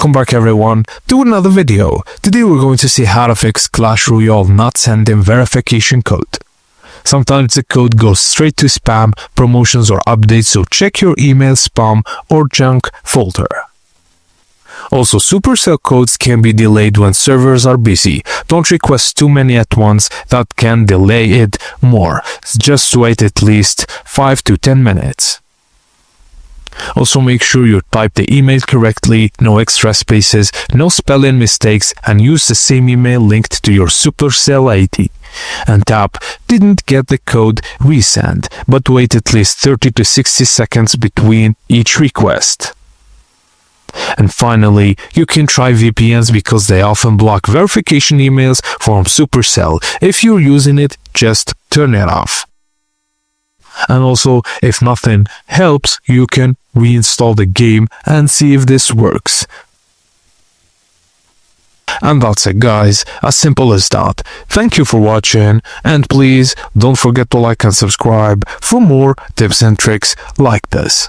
Welcome back everyone to another video. Today we're going to see how to fix Clash Royale not sending verification code. Sometimes the code goes straight to spam, promotions or updates, so check your email spam or junk folder. Also, Supercell codes can be delayed when servers are busy. Don't request too many at once, that can delay it more. Just wait at least 5 to 10 minutes. Also, make sure you type the email correctly, no extra spaces, no spelling mistakes, and use the same email linked to your Supercell ID. And tap "Didn't get the code, resend," but wait at least 30 to 60 seconds between each request. And finally, you can try VPNs because they often block verification emails from Supercell. If you're using it, just turn it off. And also, if nothing helps, you can reinstall the game and see if this works. And that's it guys, as simple as that. Thank you for watching, and please don't forget to like and subscribe for more tips and tricks like this.